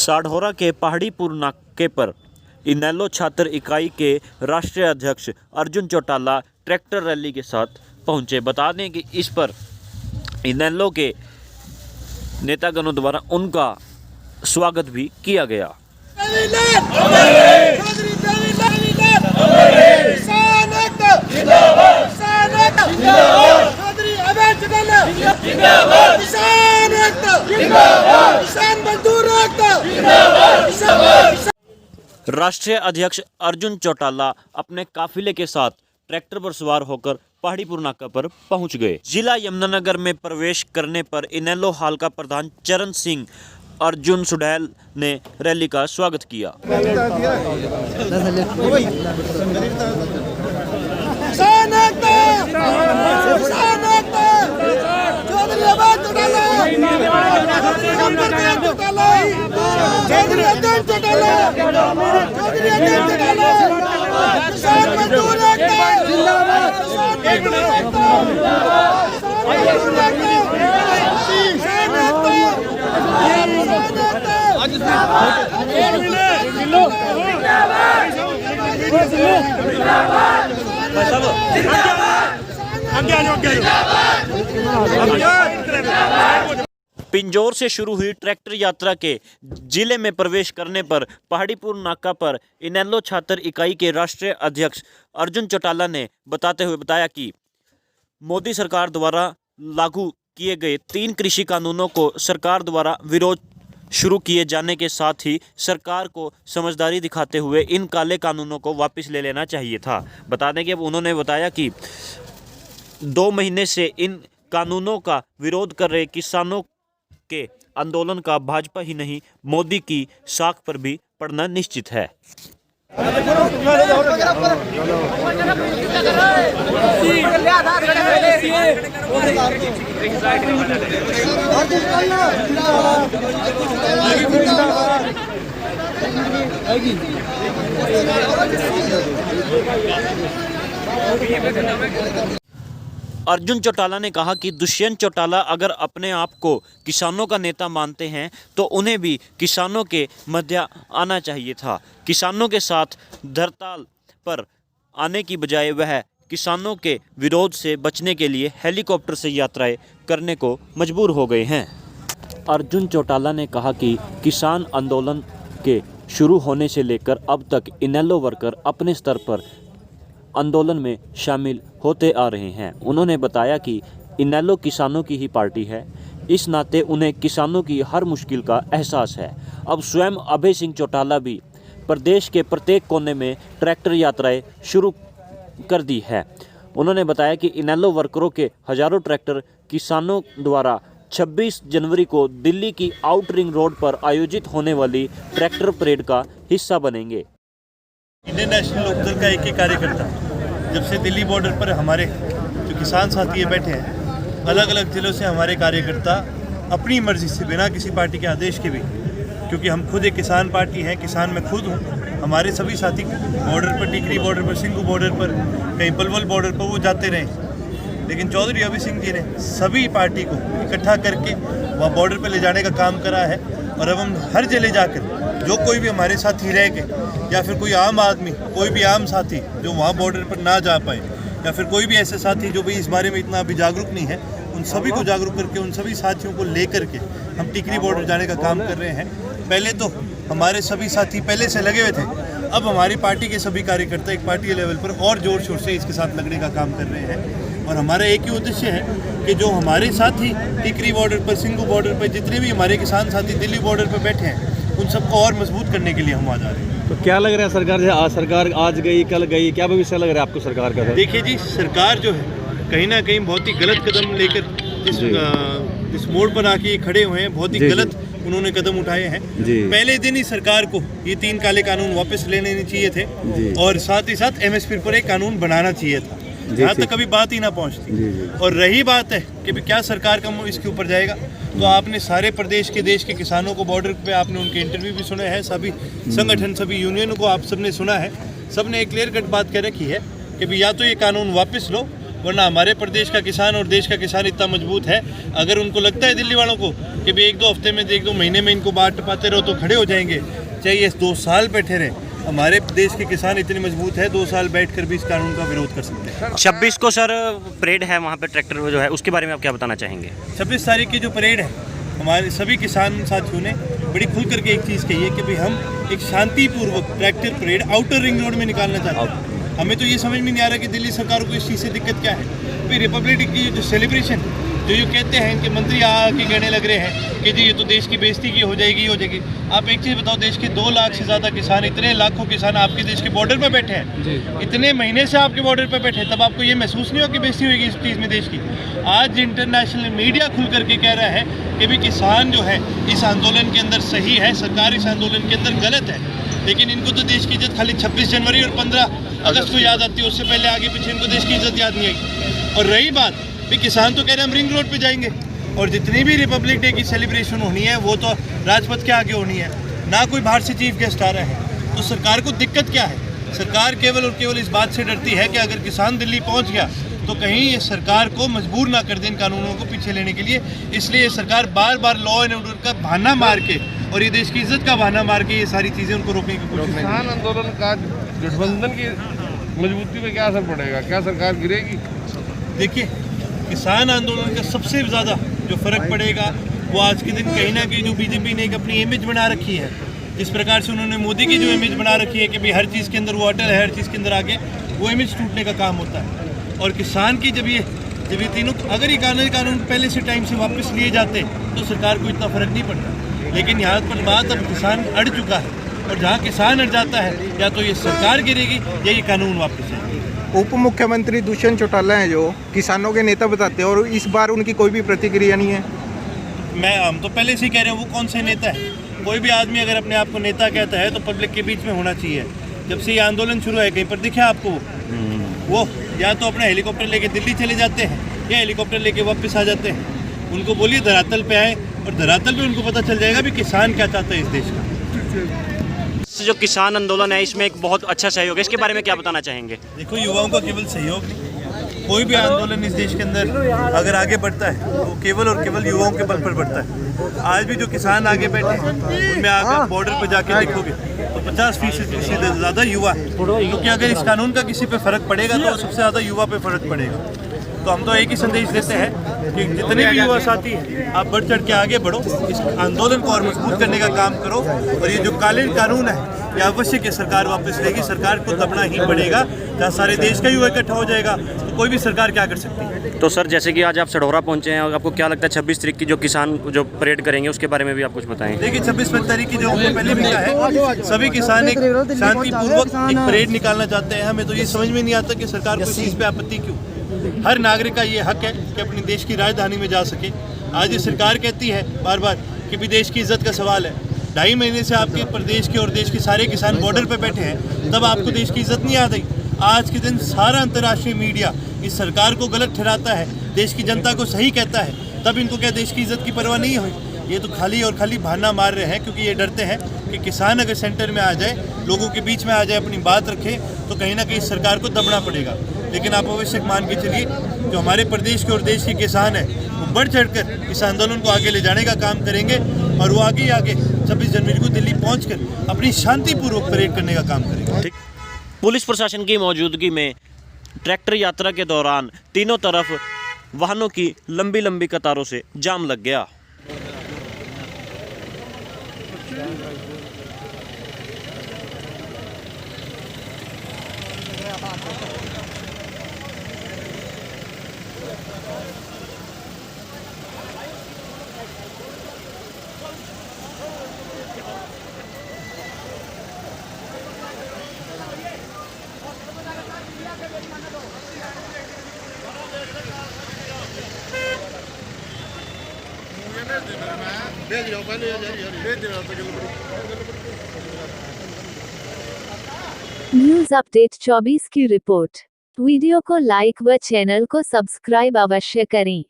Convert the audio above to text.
साढौरा के पहाड़ीपुर नाके पर इनेलो छात्र इकाई के राष्ट्रीय अध्यक्ष अर्जुन चौटाला ट्रैक्टर रैली के साथ पहुंचे। बता दें कि इस पर इनेलो के नेतागणों द्वारा उनका स्वागत भी किया गया। राष्ट्रीय अध्यक्ष अर्जुन चौटाला अपने काफिले के साथ ट्रैक्टर पर सवार होकर पहाड़ीपुर नाका पर पहुंच गए। जिला यमुनानगर में प्रवेश करने पर इनेलो हाल का प्रधान चरण सिंह अर्जुन सुडैल ने रैली का स्वागत किया। पिंजौर से शुरू हुई ट्रैक्टर यात्रा के जिले में प्रवेश करने पर पहाड़ीपुर नाका पर इनेलो छात्र इकाई के राष्ट्रीय अध्यक्ष अर्जुन चौटाला ने बताया कि मोदी सरकार द्वारा लागू किए गए 3 कृषि कानूनों को सरकार द्वारा विरोध शुरू किए जाने के साथ ही सरकार को समझदारी दिखाते हुए इन काले कानूनों को वापस ले लेना चाहिए था। बता दें कि अब उन्होंने बताया कि 2 महीने से इन कानूनों का विरोध कर रहे किसानों के आंदोलन का भाजपा ही नहीं मोदी की साख पर भी पड़ना निश्चित है। अर्जुन चौटाला ने कहा कि दुष्यंत चौटाला अगर अपने आप को किसानों का नेता मानते हैं तो उन्हें भी किसानों के मध्य आना चाहिए था। किसानों के साथ धरताल पर आने की बजाय वह किसानों के विरोध से बचने के लिए हेलीकॉप्टर से यात्राएं करने को मजबूर हो गए हैं। अर्जुन चौटाला ने कहा कि किसान आंदोलन के शुरू होने से लेकर अब तक इनेलो वर्कर अपने स्तर पर आंदोलन में शामिल होते आ रहे हैं। उन्होंने बताया कि इनेलो किसानों की ही पार्टी है, इस नाते उन्हें किसानों की हर मुश्किल का एहसास है। अब स्वयं अभय सिंह चौटाला भी प्रदेश के प्रत्येक कोने में ट्रैक्टर यात्राएं शुरू कर दी है। उन्होंने बताया कि इनेलो वर्करों के हजारों ट्रैक्टर किसानों द्वारा 26 जनवरी को दिल्ली की आउट रिंग रोड पर आयोजित होने वाली ट्रैक्टर परेड का हिस्सा बनेंगे। इंडियन नेशनल लोकदल का एक ही कार्यकर्ता जब से दिल्ली बॉर्डर पर हमारे जो किसान साथी बैठे हैं, अलग अलग जिलों से हमारे कार्यकर्ता अपनी मर्जी से बिना किसी पार्टी के आदेश के भी, क्योंकि हम खुद एक किसान पार्टी हैं, किसान मैं खुद हूँ, हमारे सभी साथी बॉर्डर पर, टिकरी बॉर्डर पर, सिंघू बॉर्डर पर, कहीं पलवल बॉर्डर पर वो जाते रहे। लेकिन चौधरी अभय सिंह जी ने सभी पार्टी को इकट्ठा करके वहाँ बॉर्डर पर ले जाने का काम करा है। और अब हम हर जगह जाकर जो कोई भी हमारे साथी रह के या फिर कोई आम आदमी, कोई भी आम साथी जो वहाँ बॉर्डर पर ना जा पाए, या फिर कोई भी ऐसे साथी जो भी इस बारे में इतना अभी जागरूक नहीं है, उन सभी को जागरूक करके उन सभी साथियों को लेकर के हम टिकरी बॉर्डर जाने का काम कर रहे हैं। पहले तो हमारे सभी साथी पहले से लगे हुए थे, अब हमारी पार्टी के सभी कार्यकर्ता एक पार्टी लेवल पर और जोर शोर से इसके साथ लगने का काम कर रहे हैं। और हमारा एक ही उद्देश्य है कि जो हमारे साथी टिकरी बॉर्डर पर, सिंघू बॉर्डर पर, जितने भी हमारे किसान साथी दिल्ली बॉर्डर पर बैठे हैं, उन सबको और मजबूत करने के लिए हम आ जा रहे हैं। तो क्या लग रहा है सरकार आज गई, कल गई, क्या भविष्य लग रहा है आपको सरकार का? देखिए जी, सरकार जो है कहीं ना कहीं बहुत ही गलत कदम लेकर इस मोड़ पर आके खड़े हुए हैं। बहुत ही गलत उन्होंने कदम उठाए हैं। पहले दिन ही सरकार को ये 3 काले कानून वापस लेने चाहिए थे और साथ ही साथ एमएसपी पर एक कानून बनाना चाहिए था। यहाँ तक कभी बात ही ना पहुँचती। और रही बात है कि क्या सरकार का मुँह इसके ऊपर जाएगा, तो आपने सारे प्रदेश के देश के किसानों को बॉर्डर पे आपने उनके इंटरव्यू भी सुने हैं, सभी संगठन, सभी यूनियनों को आप सबने सुना है। सबने एक क्लियर कट बात कह रखी है कि भी या तो ये कानून वापस लो वरना हमारे प्रदेश का किसान और देश का किसान इतना मजबूत है। अगर उनको लगता है दिल्ली वालों को कि भी 1-2 हफ्ते में 1-2 महीने में इनको बांट पाते रहो तो खड़े हो जाएंगे, चाहिए 2 साल बैठे रहे। हमारे देश के किसान इतने मजबूत है, 2 साल बैठकर भी इस कानून का विरोध कर सकते हैं। 26 को सर परेड है वहाँ पे, ट्रैक्टर जो है उसके बारे में आप क्या बताना चाहेंगे? 26 तारीख की जो परेड है, हमारे सभी किसान साथियों ने बड़ी खुल करके एक चीज़ कही है कि भाई हम एक शांतिपूर्वक tractor parade outer ring road में निकालना चाहते हैं। हमें तो ये समझ में नहीं आ रहा कि दिल्ली सरकार को इस चीज़ से दिक्कत क्या है। भाई रिपब्लिक डे की जो सेलिब्रेशन जो कहते हैं इनके मंत्री आके कहने लग रहे हैं कि जी ये तो देश की बेइज्जती की हो जाएगी। आप एक चीज़ बताओ, देश के 2 लाख से ज़्यादा किसान, इतने लाखों किसान आपके देश के बॉर्डर पर बैठे हैं, इतने महीने से आपके बॉर्डर पर बैठे हैं, तब आपको ये महसूस नहीं हो कि बेइज्जती होगी इस चीज़ में देश की? आज इंटरनेशनल मीडिया खुल करके कह रहा है कि भी किसान जो है इस आंदोलन के अंदर सही है, सरकार इस आंदोलन के अंदर गलत है। लेकिन इनको तो देश की इज्जत खाली 26 जनवरी और 15 अगस्त को याद आती है, उससे पहले आगे पीछे इनको देश की इज्जत याद नहीं आई। और रही बात भी, किसान तो कह रहे हैं हम रिंग रोड पे जाएंगे, और जितनी भी रिपब्लिक डे की सेलिब्रेशन होनी है वो तो राजपथ के आगे होनी है, ना कोई बाहर से चीफ गेस्ट आ रहा है। तो सरकार को दिक्कत क्या है? सरकार केवल और केवल इस बात से डरती है कि अगर किसान दिल्ली पहुंच गया तो कहीं ये सरकार को मजबूर ना कर दें इन कानूनों को पीछे लेने के लिए। इसलिए सरकार बार बार लॉ एंड ऑर्डर का बहाना मार के और ये देश की इज्जत का बहाना मार के ये सारी चीज़ें उनको रोकने की कोशिश है। किसान आंदोलन का गठबंधन की मजबूती पे क्या असर पड़ेगा? क्या सरकार गिरेगी? देखिए, किसान आंदोलन का सबसे ज़्यादा जो फर्क पड़ेगा वो आज के दिन कहीं ना कहीं जो बीजेपी ने एक अपनी इमेज बना रखी है, जिस प्रकार से उन्होंने मोदी की जो इमेज बना रखी है कि भाई हर चीज़ के अंदर वो अटल है, हर चीज़ के अंदर आगे, वो इमेज टूटने का काम होता है। और किसान की जब ये तीनों, अगर ये कानून पहले से टाइम से वापस लिए जाते तो सरकार को इतना फर्क नहीं पड़ता। लेकिन यहाँ पर बात, अब किसान अड़ चुका है, और जहाँ किसान अड़ जाता है या तो ये सरकार गिरेगी या ये कानून वापस आएगा। उप मुख्यमंत्री दुष्यंत चौटाला हैं जो किसानों के नेता बताते हैं, और इस बार उनकी कोई भी प्रतिक्रिया नहीं है। हम तो पहले से ही कह रहे हैं वो कौन से नेता है। कोई भी आदमी अगर अपने आप को नेता कहता है तो पब्लिक के बीच में होना चाहिए। जब से ये आंदोलन शुरू है कहीं पर दिखे आपको वो या तो अपना हेलीकॉप्टर लेके दिल्ली चले जाते हैं या हेलीकॉप्टर लेके वापस आ जाते हैं। उनको बोलिए धरातल पे आए, और धरातल पे उनको पता चल जाएगा भी किसान क्या चाहता है इस देश का। जो किसान आंदोलन है इसमें एक बहुत अच्छा सहयोग है, इसके बारे में क्या बताना चाहेंगे? देखो, युवाओं का केवल सहयोग नहीं, कोई भी आंदोलन इस देश के अंदर अगर आगे बढ़ता है तो केवल और केवल युवाओं के बल पर बढ़ता है। आज भी जो किसान आगे बैठे हैं उनमें आगे बॉर्डर पर जाके देखोगे तो 50% से ज़्यादा युवा है, क्योंकि अगर इस कानून का किसी पे फर्क पड़ेगा तो सबसे ज़्यादा युवा पे फर्क पड़ेगा। तो हम तो एक ही संदेश देते हैं कि जितने भी युवा साथी हैं आप बढ़ चढ़ के आगे बढ़ो, इस आंदोलन को और मजबूत करने का काम करो। और ये जो कालीन कानून है ये आवश्यक है, सरकार वापस लेगी, सरकार को दबना ही पड़ेगा। जहाँ सारे देश का युवा इकट्ठा हो जाएगा तो कोई भी सरकार क्या कर सकती है। तो सर, जैसे कि आज आप सढौरा पहुंचे हैं, और आपको क्या लगता है 26 तारीख की जो किसान जो परेड करेंगे उसके बारे में भी आप कुछ बताएं? देखिए, 26 तारीख की जो हमने पहले भी कहा है, सभी किसान एक शांतिपूर्वक एक परेड निकालना चाहते हैं। हमें तो ये समझ में नहीं आता कि सरकार को इस चीज़ पे आपत्ति क्यों। हर नागरिक का ये हक है कि अपने देश की राजधानी में जा सके। आज ये सरकार कहती है बार बार कि भी देश की इज्जत का सवाल है। 2.5 महीने से आपके प्रदेश के और देश के सारे किसान बॉर्डर पे बैठे हैं, तब आपको देश की इज्जत नहीं आ रही। आज के दिन सारा अंतर्राष्ट्रीय मीडिया इस सरकार को गलत ठहराता है, देश की जनता को सही कहता है, तब इनको क्या देश की इज्जत की परवाह नहीं हुई? ये तो खाली और खाली बहाना मार रहे हैं, क्योंकि ये डरते हैं कि किसान अगर सेंटर में आ जाए, लोगों के बीच में आ जाए, अपनी बात रखे, तो कहीं ना कहीं सरकार को दबना पड़ेगा। लेकिन आप आवश्यक मान के चलिए, जो हमारे प्रदेश के और देश के किसान हैं वो बढ़ चढ़कर इस आंदोलन को आगे ले जाने का काम करेंगे, और वो आगे 26 जनवरी को दिल्ली पहुंचकर अपनी शांतिपूर्वक परेड करने का काम करेंगे। ठीक। पुलिस प्रशासन की मौजूदगी में ट्रैक्टर यात्रा के दौरान तीनों तरफ वाहनों की लंबी लंबी कतारों से जाम लग गया। न्यूज अपडेट 24 की रिपोर्ट। वीडियो को लाइक व चैनल को सब्सक्राइब अवश्य करें।